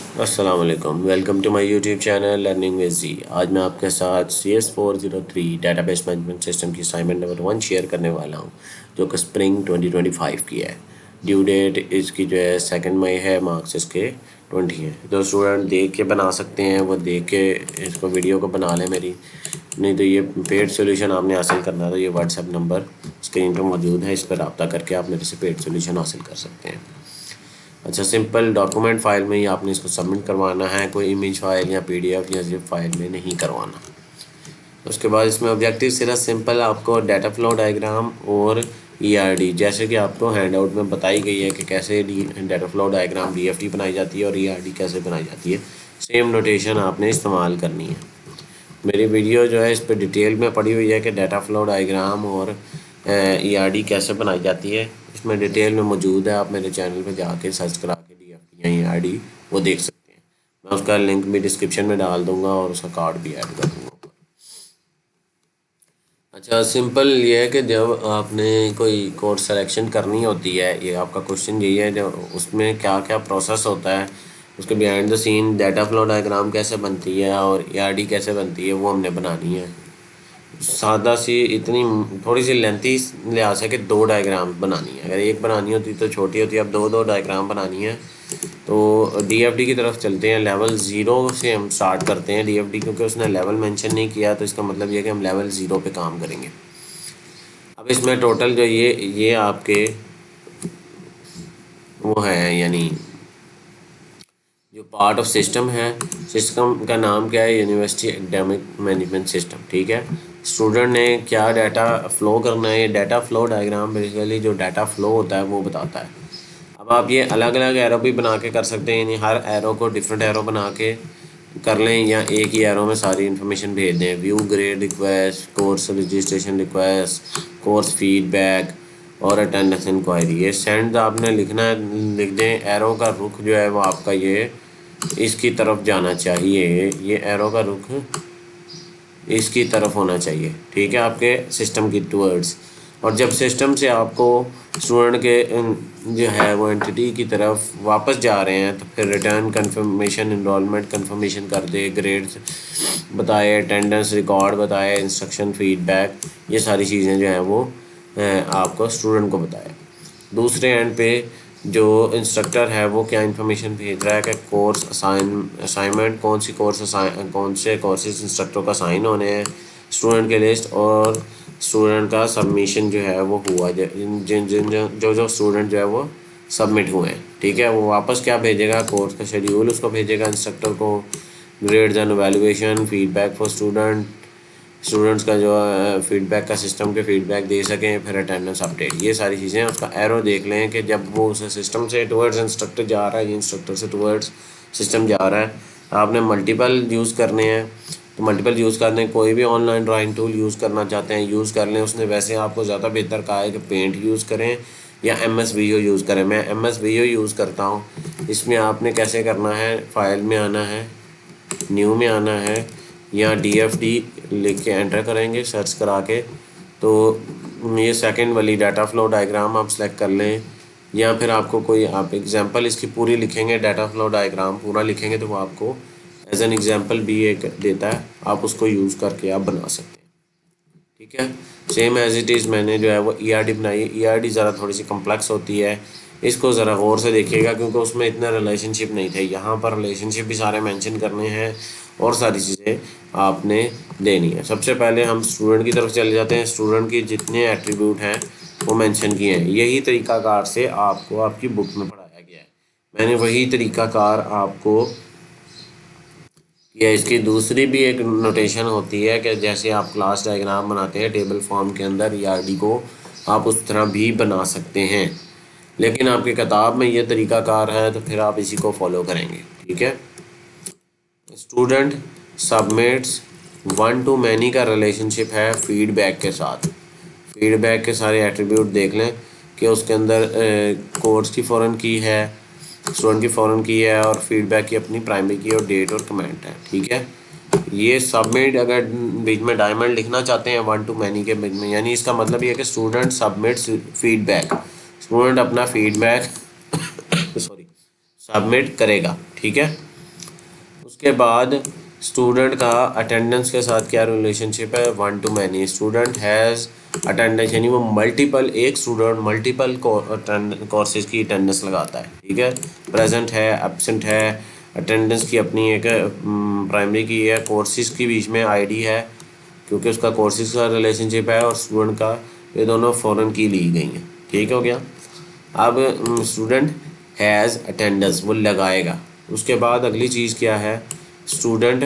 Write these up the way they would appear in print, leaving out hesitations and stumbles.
अस्सलाम वालेकुम, welcome to my YouTube channel learning with G. आज मैं आपके साथ CS403 डेटाबेस मैनेजमेंट सिस्टम की असाइनमेंट नंबर 1 शेयर करने वाला हूं, जो कि स्प्रिंग 2025 की है। ड्यू डेट इसकी जो है 2 मई है, मार्क्स इसके 20 हैं। जो स्टूडेंट देख के बना सकते हैं वो देख के इसको वीडियो को बना लें मेरी, नहीं तो ये पेड सोल्यूशन आपने हासिल करना है तो ये व्हाट्सएप नंबर स्क्रीन पर मौजूद है, इस पर रब्ता करके आप मेरे से पेड सोल्यूशन हासिल कर सकते हैं। अच्छा, सिंपल डॉक्यूमेंट फ़ाइल में ही आपने इसको सबमिट करवाना है, कोई इमेज फ़ाइल या PDF या ज़िप फाइल में नहीं करवाना। उसके बाद इसमें ऑब्जेक्टिव सिर्फ सिंपल आपको डाटा फ्लो डायग्राम और ERD, जैसे कि आपको हैंडआउट में बताई गई है कि कैसे डाटा फ्लो डायग्राम DFT बनाई जाती है और ERD कैसे बनाई जाती है, सेम नोटेशन आपने इस्तेमाल करनी है। मेरी वीडियो जो है इस पर डिटेल में पड़ी हुई है कि डाटा फ्लो डायग्राम और ERD कैसे बनाई जाती है, इसमें डिटेल में मौजूद है। आप मेरे चैनल पर जाके सर्च करा के DFT या ERD वो देख सकते हैं। मैं उसका लिंक भी डिस्क्रिप्शन में डाल दूंगा और उसका कार्ड भी ऐड कर दूंगा। अच्छा, सिंपल ये है कि जब आपने कोई कोर्स सिलेक्शन करनी होती है, ये आपका क्वेश्चन यही है, जब उसमें क्या क्या प्रोसेस होता है, उसके behind the scene data flow diagram कैसे बनती है और ERD कैसे बनती है, वो हमने बनानी है। सादा सी इतनी थोड़ी सी लेंथी लिहाज से कि 2 डायग्राम बनानी है। अगर एक बनानी होती तो छोटी होती, अब 2 डायग्राम बनानी है। तो DFD की तरफ चलते हैं। लेवल 0 से हम स्टार्ट करते हैं DFD, क्योंकि उसने लेवल मेंशन नहीं किया तो इसका मतलब ये है कि हम लेवल 0 पे काम करेंगे। अब इसमें टोटल जो ये आपके वो है, यानी जो पार्ट ऑफ सिस्टम है, सिस्टम का नाम क्या है, यूनिवर्सिटी एकेडमिक मैनेजमेंट सिस्टम। ठीक है, स्टूडेंट ने क्या डाटा फ़्लो करना है, ये डाटा फ़्लो डायग्राम बेसिकली जो डाटा फ़्लो होता है वो बताता है। अब आप ये अलग अलग एरो भी बना के कर सकते हैं, यानी हर एरो को डिफरेंट एरो बना के कर लें, या एक ही एरो में सारी इन्फॉर्मेशन भेज दें। View grade request, course registration request, course feedback और अटेंडेंस इंक्वायरी। ये सेंड आपने लिखना है, लिख दें। एरो का रुख जो है वो आपका ये इसकी तरफ जाना चाहिए, ये एरो का रुख इसकी तरफ होना चाहिए। ठीक है, आपके सिस्टम की टूवर्ड्स। और जब सिस्टम से आपको स्टूडेंट के जो है वो एंटिटी की तरफ वापस जा रहे हैं तो फिर रिटर्न कंफर्मेशन, इनरोलमेंट कंफर्मेशन कर दे, ग्रेड्स बताए, अटेंडेंस रिकॉर्ड बताए, इंस्ट्रक्शन फीडबैक, ये सारी चीज़ें जो हैं वो आपको स्टूडेंट को बताए। दूसरे एंड पे जो इंस्ट्रक्टर है वो क्या इन्फॉर्मेशन भेज रहा है कि कोर्स असाइनमेंट, कौन से कोर्सेज इंस्ट्रक्टर का साइन होने हैं, स्टूडेंट के लिस्ट और स्टूडेंट का सबमिशन जो है वो हुआ, जिन जिन जिन जो जो स्टूडेंट जो है वो सबमिट हुए हैं। ठीक है, वो वापस क्या भेजेगा, कोर्स का शेड्यूल उसको भेजेगा इंस्ट्रक्टर को, grades and evaluation, feedback for students का जो फीडबैक का सिस्टम के फीडबैक दे सकें, फिर अटेंडेंस अपडेट, ये सारी चीज़ें। उसका एरो देख लें कि जब वो उस सिस्टम से टुवर्ड्स इंस्ट्रक्टर जा रहा है, इंस्ट्रक्टर से टुवर्ड्स सिस्टम जा रहा है। आपने मल्टीपल यूज़ करने हैं, तो मल्टीपल यूज़ करने, कोई भी ऑनलाइन ड्राइंग टूल यूज़ करना चाहते हैं यूज़ कर लें। उसने वैसे आपको ज़्यादा बेहतर कहा है कि पेंट यूज़ करें या MS Visio यूज़ करें। मैं MS Visio यूज़ करता हूँ। इसमें आपने कैसे करना है, फाइल में आना है, न्यू में आना है, या DFD लिख के एंटर करेंगे सर्च करा के, तो ये सेकंड वाली डाटा फ्लो डायग्राम आप सेलेक्ट कर लें। या फिर आपको कोई आप एग्जांपल इसकी पूरी लिखेंगे, डाटा फ्लो डायग्राम पूरा लिखेंगे तो वो आपको एज एन एग्जांपल भी एक देता है, आप उसको यूज़ करके आप बना सकते हैं। ठीक है, सेम एज इट इज़ मैंने जो है वो ERD बनाई है। ERD ज़रा थोड़ी सी कम्प्लेक्स होती है, इसको ज़रा गौर से देखिएगा क्योंकि उसमें इतना रिलेशनशिप नहीं थे। यहाँ पर रिलेशनशिप भी सारे मेंशन करने हैं और सारी चीज़ें आपने देनी है। सबसे पहले हम स्टूडेंट की तरफ चले जाते हैं। स्टूडेंट की जितने एट्रीब्यूट हैं वो मेंशन किए हैं, यही तरीकाकार से आपको आपकी बुक में पढ़ाया गया है। मैंने वही तरीकाकार आपको या इसकी दूसरी भी एक नोटेशन होती है कि जैसे आप क्लास डायग्राम बनाते हैं टेबल फॉर्म के अंदर, ERD को आप उस तरह भी बना सकते हैं, लेकिन आपकी किताब में ये तरीकाकार है तो फिर आप इसी को फॉलो करेंगे। ठीक है, स्टूडेंट सबमिट्स 1 to many का रिलेशनशिप है फीडबैक के साथ। फीडबैक के सारे एट्रीब्यूट देख लें कि उसके अंदर कोर्स की फ़ॉरेन की है, स्टूडेंट की फ़ॉरेन की है, और फीडबैक की अपनी प्राइमरी की और डेट और कमेंट है। ठीक है, ये सबमिट अगर बीच में डायमंड लिखना चाहते हैं 1 to many के बीच में, यानी इसका मतलब ये है कि स्टूडेंट सबमिट्स फीडबैक, स्टूडेंट अपना फीडबैक सॉरी सबमिट करेगा। ठीक है, उसके बाद स्टूडेंट का अटेंडेंस के साथ क्या रिलेशनशिप है, 1 to many। Student has attendance यानी वो मल्टीपल, एक स्टूडेंट मल्टीपल कोर्सेज की अटेंडेंस लगाता है, ठीक है। प्रेजेंट है, एब्सेंट है, अटेंडेंस की अपनी एक प्राइमरी की है, कोर्सेज के बीच में आईडी है क्योंकि उसका कोर्सेज का रिलेशनशिप है और स्टूडेंट का, ये दोनों फ़ॉरेन की ली गई हैं, ठीक हो गया। अब स्टूडेंट हैज़ अटेंडेंस वो लगाएगा। उसके बाद अगली चीज़ क्या है, स्टूडेंट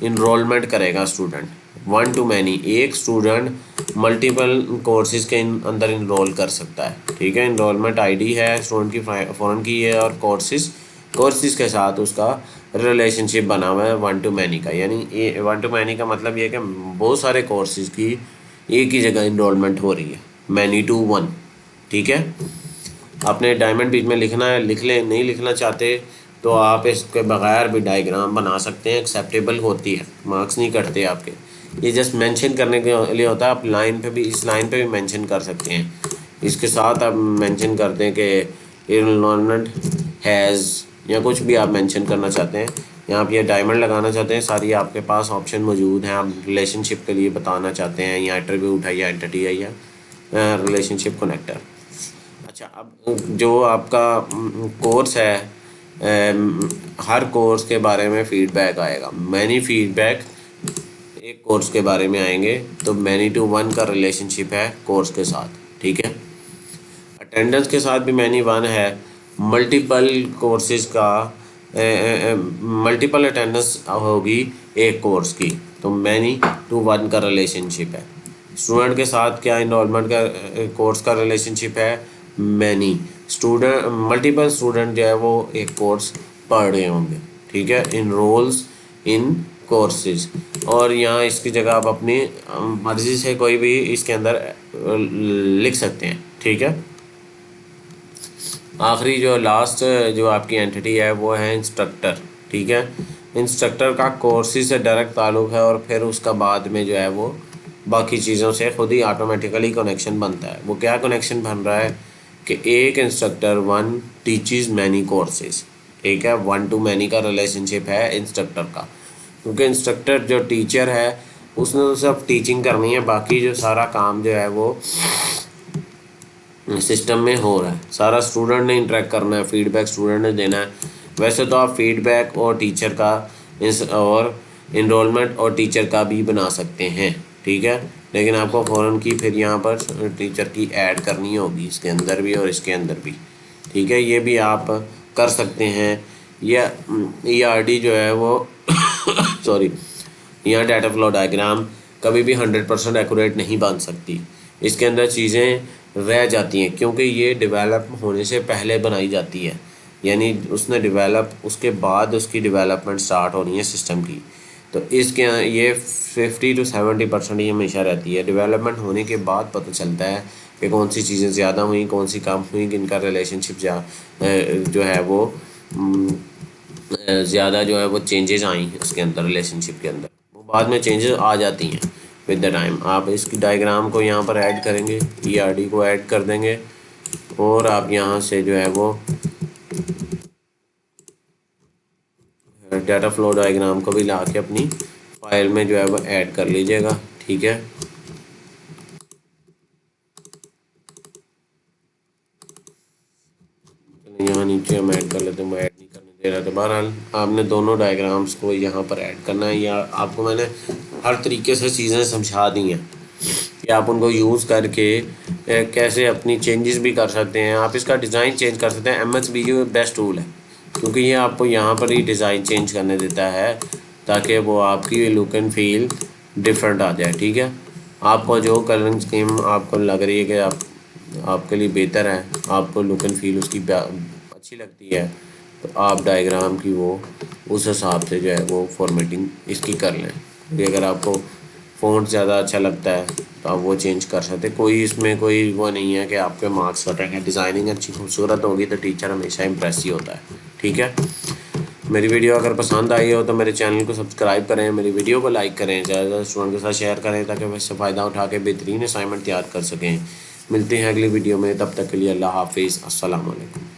इनरोलमेंट करेगा। स्टूडेंट 1 to many, एक स्टूडेंट मल्टीपल कोर्सेज के अंदर इनरोल कर सकता है, ठीक है। इनरोलमेंट आईडी है स्टूडेंट की, फ़ॉरेन की है, और कोर्सेज के साथ उसका रिलेशनशिप बना हुआ है 1 to many का। यानी 1 to many का मतलब ये है कि बहुत सारे कोर्सेज की एक ही जगह इनरोलमेंट हो रही है, many to 1, ठीक है। आपने डायमंड बीच में लिखना है, लिख लें, नहीं लिखना चाहते तो आप इसके बगैर भी डायग्राम बना सकते हैं, एक्सेप्टेबल होती है, मार्क्स नहीं कटते आपके। ये जस्ट मेंशन करने के लिए होता है, आप लाइन पे भी, इस लाइन पे भी मेंशन कर सकते हैं। इसके साथ आप मेंशन करते हैं कि इनरोलमेंट हैज़, या कुछ भी आप मेंशन करना चाहते हैं। यहाँ आप ये डायमंड लगाना चाहते हैं, सारी आपके पास ऑप्शन मौजूद हैं। आप रिलेशनशिप के लिए बताना चाहते हैं, या एट्रीब्यूट है, या एंटिटी है, या रिलेशनशिप कनेक्टर। अच्छा, अब जो आपका कोर्स है, हर कोर्स के बारे में फ़ीडबैक आएगा। मैनी फ़ीडबैक एक कोर्स के बारे में आएंगे, तो मैनी to 1 का रिलेशनशिप है कोर्स के साथ, ठीक है। अटेंडेंस के साथ भी मैनी 1 है। मल्टीपल कोर्सेज का मल्टीपल अटेंडेंस होगी एक कोर्स की, तो मैनी to 1 का रिलेशनशिप है। स्टूडेंट के साथ क्या इनरोलमेंट का कोर्स का रिलेशनशिप है, मैनी। स्टूडेंट मल्टीपल स्टूडेंट जो है वो एक कोर्स पढ़ रहे होंगे, ठीक है। इनरोल्स इन कोर्सेज, और यहाँ इसकी जगह आप अपनी मर्ज़ी से कोई भी इसके अंदर लिख सकते हैं, ठीक है। आखिरी जो लास्ट जो आपकी एंटिटी है वो है इंस्ट्रक्टर, ठीक है। इंस्ट्रक्टर का कोर्सेज से डायरेक्ट ताल्लुक़ है, और फिर उसका बाद में जो है वो बाकी चीज़ों से खुद ही ऑटोमेटिकली कनेक्शन बनता है। वो क्या कनेक्शन बन रहा है कि एक इंस्ट्रक्टर 1 टीचेस मैनी कोर्सेज, ठीक है। 1 to many का रिलेशनशिप है इंस्ट्रक्टर का, क्योंकि इंस्ट्रक्टर जो टीचर है उसने तो सिर्फ टीचिंग करनी है, बाकी जो सारा काम जो है वो सिस्टम में हो रहा है, सारा स्टूडेंट ने इंटरेक्ट करना है, फीडबैक स्टूडेंट ने देना है। वैसे तो आप फीडबैक और टीचर का और इनरोलमेंट और टीचर का भी बना सकते हैं, ठीक है। लेकिन आपको फ़ौरन की फिर यहाँ पर टीचर की ऐड करनी होगी, इसके अंदर भी और इसके अंदर भी, ठीक है। ये भी आप कर सकते हैं। या ERD जो है वो सॉरी, यहाँ डाटा फ्लो डायग्राम कभी भी 100% एक्यूरेट नहीं बन सकती, इसके अंदर चीज़ें रह जाती हैं, क्योंकि ये डेवलप होने से पहले बनाई जाती है। यानी उसने डेवलप, उसके बाद उसकी डेवलपमेंट स्टार्ट होनी है सिस्टम की, तो इसके ये 50 to 70% ही हमेशा रहती है। डेवलपमेंट होने के बाद पता चलता है कि कौन सी चीज़ें ज़्यादा हुई, कौन सी कम हुई, किनका रिलेशनशिप जो है वो ज़्यादा जो है वो चेंजेस आई उसके अंदर, रिलेशनशिप के अंदर वो बाद में चेंजेस आ जाती हैं विद द टाइम। आप इसकी डायग्राम को यहाँ पर ऐड करेंगे, ERD को ऐड कर देंगे, और आप यहाँ से जो है वो डाटा फ्लो डायग्राम को भी ला के अपनी फाइल में जो है वो ऐड कर लीजिएगा, ठीक है। यहाँ नीचे हम ऐड कर लेते हैं, मैं ऐड नहीं करने दे रहा था। बहरहाल आपने दोनों डायग्राम्स को यहाँ पर ऐड करना है, या आपको मैंने हर तरीके से चीज़ें समझा दी हैं कि आप उनको यूज़ करके कैसे अपनी चेंजेस भी कर सकते हैं। आप इसका डिज़ाइन चेंज कर सकते हैं। MSBU बेस्ट टूल है, क्योंकि ये आपको यहाँ पर ही डिज़ाइन चेंज करने देता है, ताकि वो आपकी लुक एंड फील डिफरेंट आ जाए, ठीक है। आपको जो कलरिंग स्कीम आपको लग रही है कि आपके लिए बेहतर है, आपको लुक एंड फील उसकी अच्छी लगती है, तो आप डायग्राम की वो उस हिसाब से जो है वो फॉर्मेटिंग इसकी कर लें। क्योंकि अगर आपको फ़ॉन्ट ज़्यादा अच्छा लगता है तो आप वो चेंज कर सकते हैं। कोई इसमें कोई वो नहीं है कि आपके मार्क्स कटेंगे। डिज़ाइनिंग अच्छी खूबसूरत होगी तो टीचर हमेशा इम्प्रेस ही होता है, ठीक है। मेरी वीडियो अगर पसंद आई हो तो मेरे चैनल को सब्सक्राइब करें, मेरी वीडियो को लाइक करें, ज़्यादा ज़्यादा स्टूडेंट के साथ शेयर करें, ताकि वह इससे फ़ायदा उठा के बेहतरीन असाइनमेंट तैयार कर सकें। मिलते हैं अगली वीडियो में, तब तक के लिए अल्लाह हाफिज़, अस्सलाम वालेकुम।